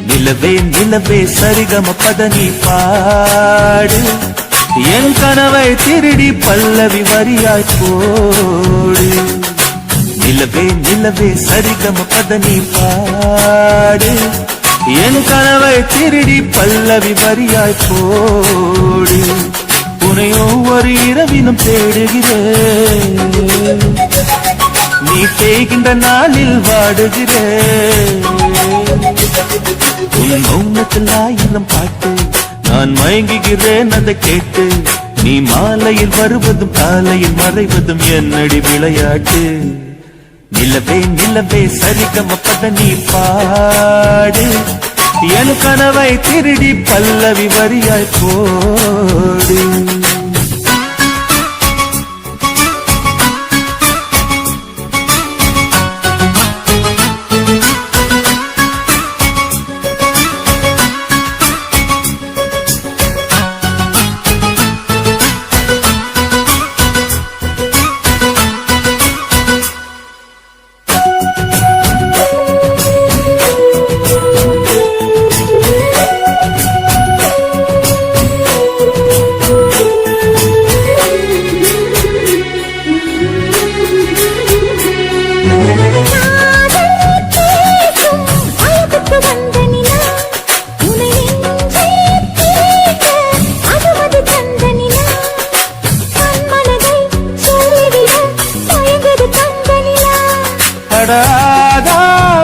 நிலவே நிலவே சரிகம பதனி பாடு என் கனவை திருடி பல்லவி வரியாய் போடு நிலவே நிலவே சரிகம பதனி பாடு என் கனவை திருடி பல்லவி வரியாய் போடு உன்னை ஒவ்வொரு இரவிலும் தேடுகிறேன் நீ தேய்கின்ற நாளில் வாடுகிறேன் உன் மௌனத்தில் ஆயிரம் பாட்டு நான் மயங்குகிறேன் அதை கேட்டு நீ மாலையில் வருவதும் காலையில் மறைவதும் என்னடி விளையாட்டு நிலவே நிலவே சரிகம பதனி பாடு என் கனவை திருடி பல்லவி வரியாய் போடு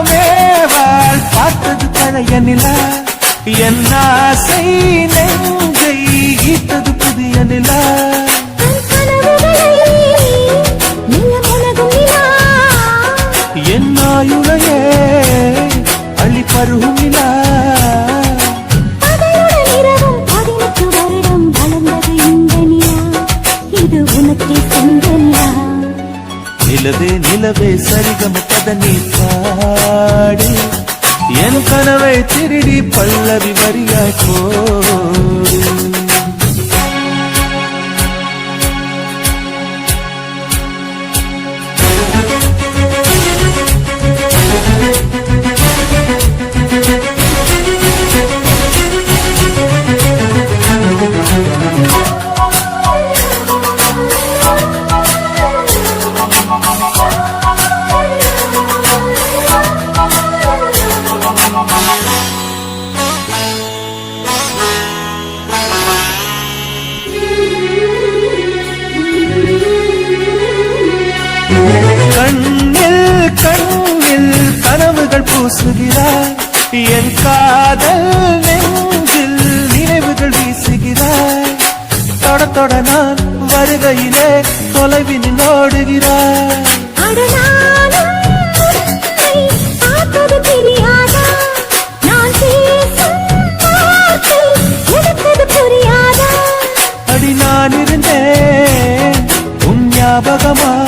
மேவாள் பார்த்தது பழைய நிலா என் ஆசை நெஞ்சை ஈட்டது புதிய நிலா என் ஆயுளையே அள்ளி பருகும் நிலா நிலவே நிலவே சரிகம பதனி பாடு என் கனவை திருடி பல்லவி வரியாய் போடு கண்ணில் கனவுகள் பூசுகிறாய் என் காதல் நெஞ்சில் நினைவுகள் வீசுகிறாய் தொட தொட நான் வருகையிலே தொலைவில் ஓடுகிறாய் அடி நான் இருந்தேன் உன் ஞாபகமாய்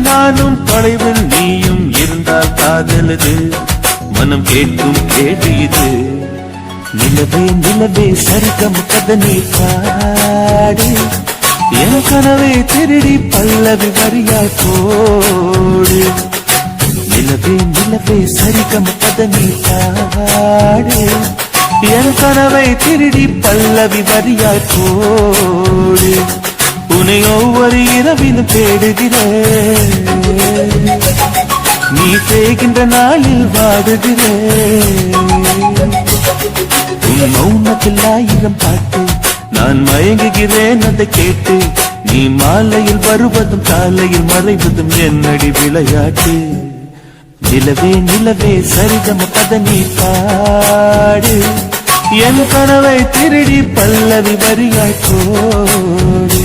நானும் தொலைவில் நீயும் இருந்தால் காதலது மனம் கேட்கும் கேள்வி இது நிலவே நிலவே சரிகம பதனி பாடு என் கனவை திருடி பல்லவி வரியாய் போடு நிலவே நிலவே சரிகம பதனி பாடு என் கனவை திருடி பல்லவி வரியாய் போடு உன்னை ஒவ்வொரு இரவிலும் தேடுகிறேன் நீ தேய்கின்ற நாளில் வாடுகிறேன் உன் மௌனத்தில் ஆயிரம் பாட்டு நான் மயங்குகிறேன் அதை கேட்டு நீ மாலையில் வருவதும் காலையில் மறைவதும் என்னடி விளையாட்டு நிலவே நிலவே சரிகம பதனி பாடு என் கனவை திருடி பல்லவி வரியாய் போடு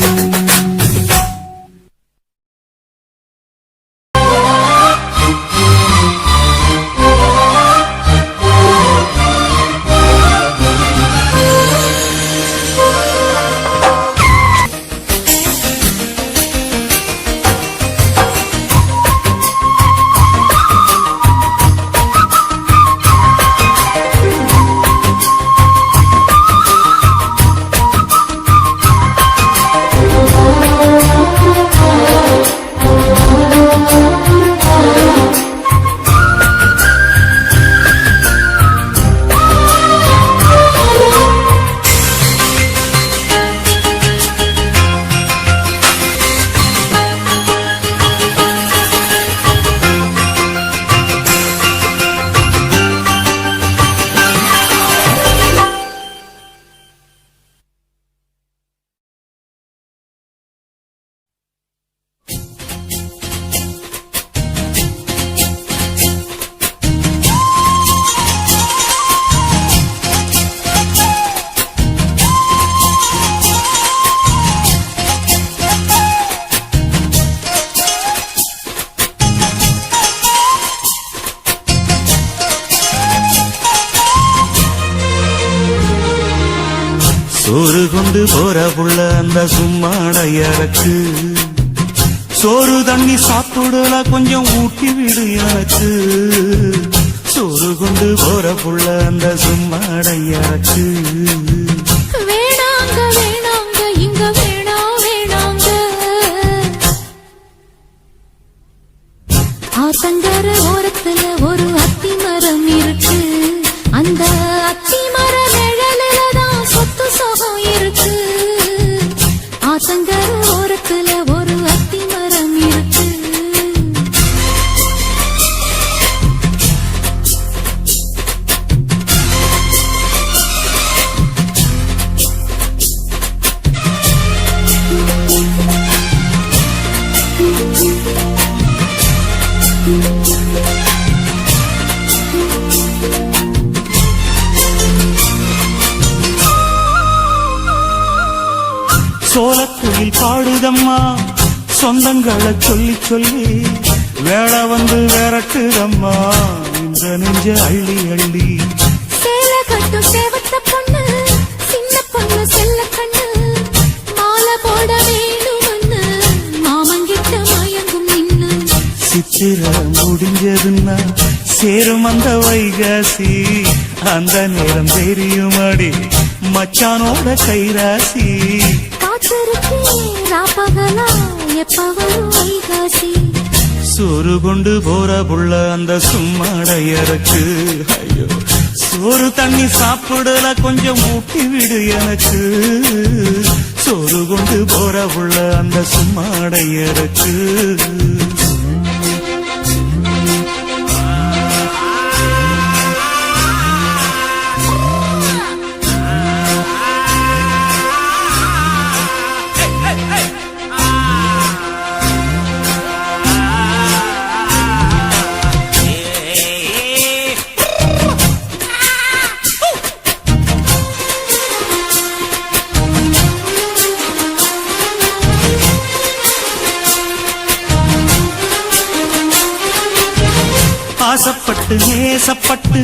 சோறு கொண்டு போற புள்ள அந்த சும்மாடையறக்கு சோறு தண்ணி சாப்பிடல கொஞ்சம் ஊட்டி விடு எனக்கு சோறு கொண்டு போற புள்ள அந்த சும்மாடையறக்கு வேணாங்க வேணாங்க இங்க வேணாங்க ஆத்தங்கர ஓரத்துல ஒரு அத்தி மரம் இருக்கு அந்த அத்தி மர நிழலில்தான் சொத்து சுகம் இருக்கு ஆத்தங்கர ஓரத்துல ஒரு அத்தி மரம் இருக்கு சோலக்குயில் பாடுதம்மா சொந்தங்களை சொல்லி சொல்லி வேளை வந்து விரட்டுதம்மா இந்த நெஞ்ச அள்ளி அள்ளி சேல கட்டும் சேவத்த பொண்ணு சின்ன பொண்ணு செல்ல கண்ணு மாலை போட வேணும்னு மாமங்கிட்ட மயங்கும் நின்னு சித்திர முடிஞ்சதுன்னா சேரும் அந்த வைகாசி அந்த நேரம் தெரியுமாடி மச்சானோட கைராசி ராப்பகலா எப்பவரும் வைகாசி சோறு கொண்டு போற புள்ள அந்த சும்மாடையறக்கு ஐயோ சோறு தண்ணி சாப்பிடல கொஞ்சம் ஊட்டி விடு எனக்கு சோறு கொண்டு போற புள்ள அந்த சும்மாடையறக்கு ஆசைப்பட்டு நேசப்பட்டு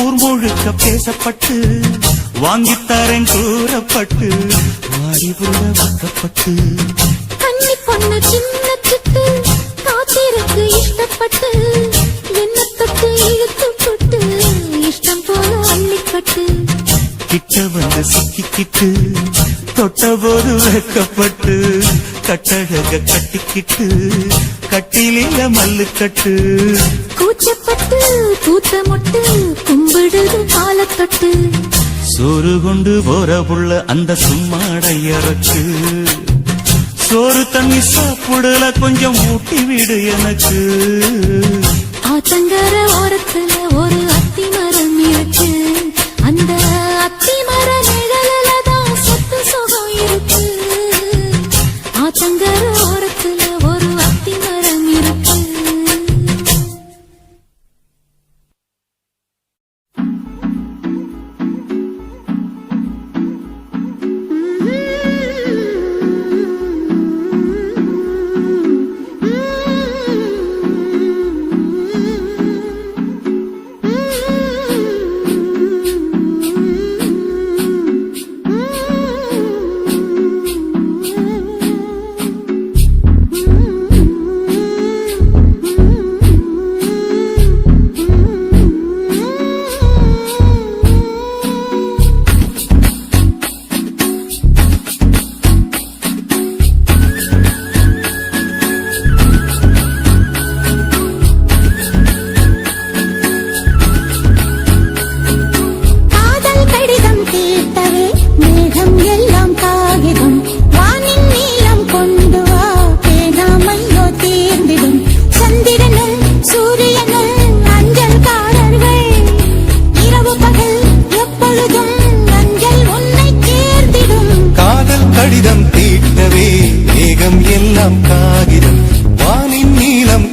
ஊர் முழுக்க பேசப்பட்டு வாங்கித்தரேன் கூறப்பட்டு வாடி கூட வாக்கப்பட்டு கன்னி பொண்ணு சின்ன சிட்டு காத்திருக்கு இஷ்டப்பட்டு என்ன தொட்டு இழுத்து போட்டு இஷ்டம் போல அள்ளிக்கட்டு கிட்ட வந்து சிக்கிக்கிட்டு தொட்ட போது வைக்கப்பட்டு கட்டழக கட்டிக்கிட்டு கட்டிலில மல்லுக்கட்டு கூச்சப்பட்டு கூத்த மொட்டு கும்பிடுது காலத்தொட்டு சோறு கொண்டு போற புள்ள அந்த சும்மாடையறக்கு சோறு தண்ணி சாப்பிடல கொஞ்சம் ஊட்டி விடு எனக்கு ஆத்தங்கர ஓரத்துல ஒரு அத்தி மரம் இருக்கு அந்த அத்தி மர நிழலில்தான் சொத்து சுகம் இருக்கு ஆத்தங்கர ஓரத்துல ஒரு அத்தி மரம் இருக்கு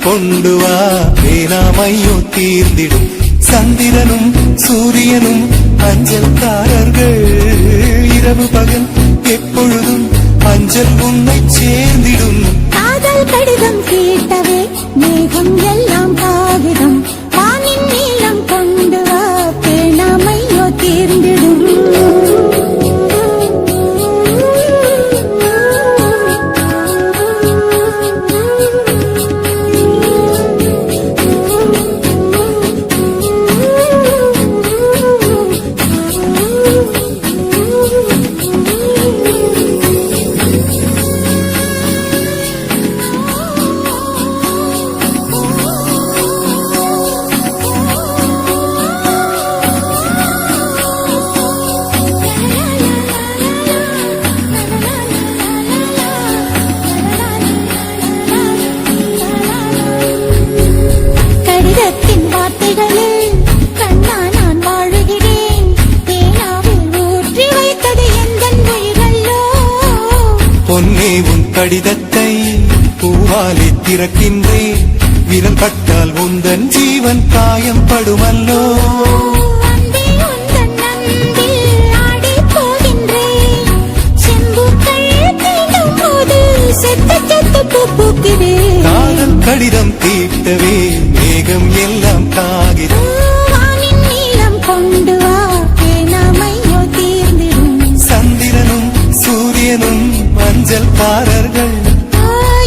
கொண்டு வா வேணாமையோ தீர்ந்திடும் சந்திரனும் சூரியனும் அஞ்சல்காரர்கள் இரவு பகல் எப்பொழுதும் அஞ்சல் உன்னை சேர்ந்திடும் காதல் கடிதம் கேட்டவே மேகம் எல்லாம் காகிதம் வானின் நீளம் கொண்டு வா வேணாமையோ தீர்ந்திடும் கடிதத்தை பூவாலே திறக்கின்றேன் விரல் பட்டால் உந்தன் ஜீவன் காயம் படுமல்லோ அன்பே உந்தன் அன்பில் ஆடிப் போகின்றேன். செம்புக்கள் தீண்டும் போது செத்து செத்து பூ பூக்கிறேன். காதல் கடிதம் தீட்டவே மேகம் எல்லாம் காகிதம் வானின் நீளம் கொண்டு வா பேனாமையோ தீர்ந்திடும். சந்திரனும் சூரியனும் மஞ்சள்காரர்கள்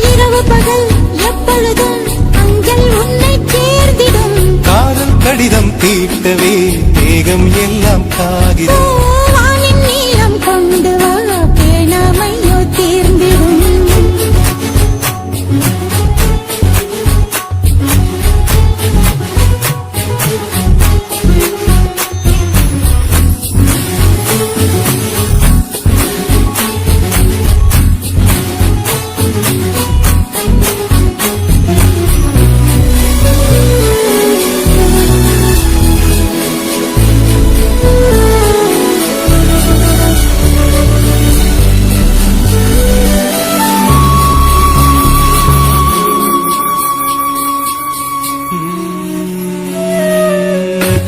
இரவு பகல் எப்பொழுதும் அஞ்சல் உன்னை சேர்ந்திடும். காதல் கடிதம் தீட்டவே மேகம் எல்லாம் காகிதம் வானின் நீளம் கொண்டு வா பேனாமையோ தீர்ந்திடும்.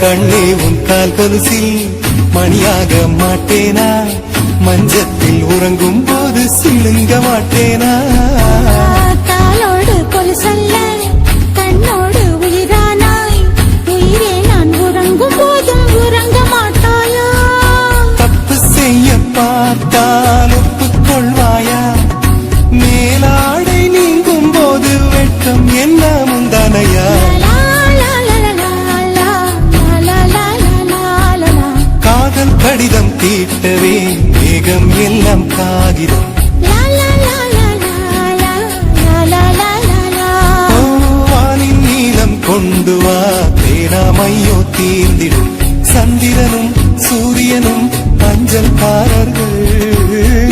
கண்ணே உன் கால் கொலுசில் மணியாக மாட்டேனா மஞ்சத்தில் உறங்கும் போது சிழுங்க மாட்டேனா காலோடு கொலுசல்ல கண்ணோடு உயிரானாய். உயிரே நான் உறங்கும் போதும் உறங்க மாட்டாயா? தப்பு செய்ய பார்த்தால் ஒப்புக்கொள்வாயா மேலாடை நீங்கும் போது வெட்கம் என்ன முந்தானையா லா, லா, லா, லா, லா, லா, லா, லா, லா, லா, லா. காதல் கடிதம் தீட்டவே மேகம் எல்லாம் காகிதம் லா, லா, லா, லா, லா, லா, லா, லா, லா, லா. ஓ, வானின் நீளம் கொண்டு வா பேராமையோ தீர்ந்திடும் சந்திரனும் சூரியனும் அஞ்சல்காரர்கள்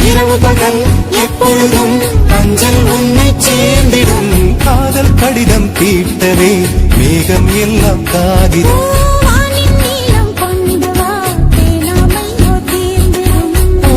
இரவு பகல் எப்பொழுதும் அஞ்சல் உன்னை சேர்ந்திடும் காதல் கடிதம் தீட்டவே மேகம் எல்லாம் காகிதம் வானின் நீளம் கொண்டு வா பேனாமையோ தீர்ந்திடும். ஓ